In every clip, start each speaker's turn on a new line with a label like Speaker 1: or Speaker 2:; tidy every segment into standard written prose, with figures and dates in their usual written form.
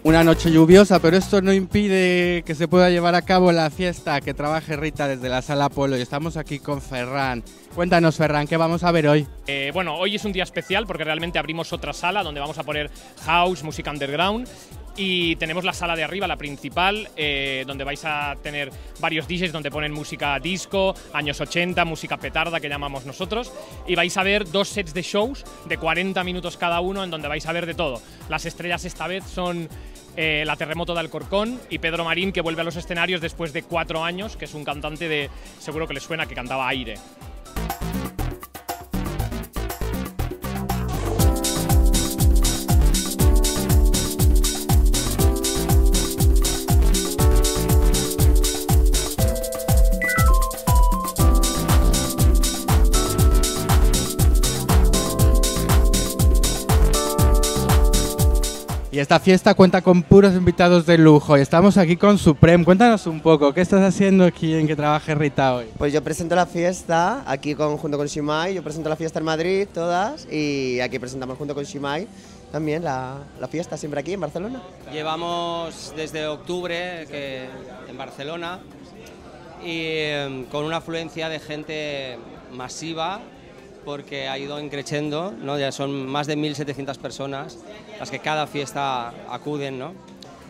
Speaker 1: Una noche lluviosa, pero esto no impide que se pueda llevar a cabo la fiesta que trabaje Rita desde la Sala Apolo. Y estamos aquí con Ferran. Cuéntanos, Ferran, ¿qué vamos a ver hoy?
Speaker 2: Bueno, hoy es un día especial porque realmente abrimos otra sala donde vamos a poner house, música underground. Y tenemos la sala de arriba, la principal, donde vais a tener varios DJs donde ponen música disco, años 80, música petarda que llamamos nosotros. Y vais a ver 2 sets de shows de 40 minutos cada uno en donde vais a ver de todo. Las estrellas esta vez son La Terremoto de Alcorcón y Pedro Marín, que vuelve a los escenarios después de 4 años, que es un cantante de, seguro que les suena, que cantaba Aire.
Speaker 1: Y esta fiesta cuenta con puros invitados de lujo y estamos aquí con Supreme. Cuéntanos un poco, ¿qué estás haciendo aquí en que trabaje Rita hoy?
Speaker 3: Pues yo presento la fiesta aquí junto con Shimai, yo presento la fiesta en Madrid todas y aquí presentamos junto con Shimai también la fiesta, siempre aquí en Barcelona.
Speaker 4: Llevamos desde octubre en Barcelona y con una afluencia de gente masiva, porque ha ido creciendo, ¿no? Ya son más de 1.700 personas las que cada fiesta acuden, ¿no?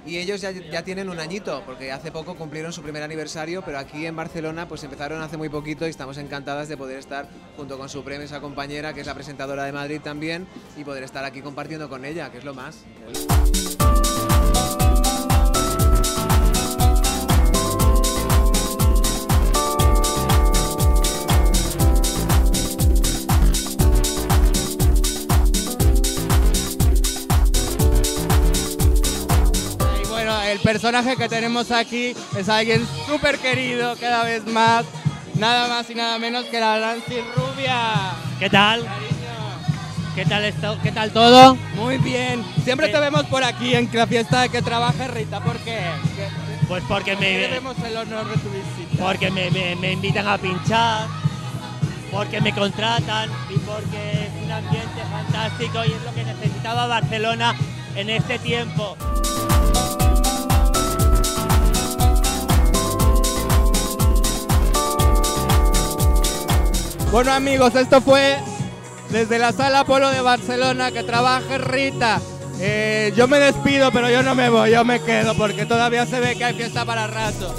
Speaker 5: Y ellos ya tienen un añito, porque hace poco cumplieron su primer aniversario, pero aquí en Barcelona pues empezaron hace muy poquito y estamos encantadas de poder estar junto con Supreme, esa compañera que es la presentadora de Madrid también, y poder estar aquí compartiendo con ella, que es lo más.
Speaker 1: El personaje que tenemos aquí es alguien súper querido cada vez más, nada más y nada menos que la Nancy Rubia.
Speaker 6: ¿Qué tal?
Speaker 1: Cariño.
Speaker 6: ¿Qué tal todo?
Speaker 1: Muy bien. Siempre te vemos por aquí en la fiesta de que trabaje Rita. ¿Por qué?
Speaker 6: Pues porque
Speaker 1: tenemos el honor de tu visita.
Speaker 6: Porque me invitan a pinchar, porque me contratan y porque es un ambiente fantástico y es lo que necesitaba Barcelona en este tiempo.
Speaker 1: Bueno amigos, esto fue desde la Sala Apolo de Barcelona, que trabaje Rita. Yo me despido, pero yo no me voy, yo me quedo porque todavía se ve que hay fiesta para rato.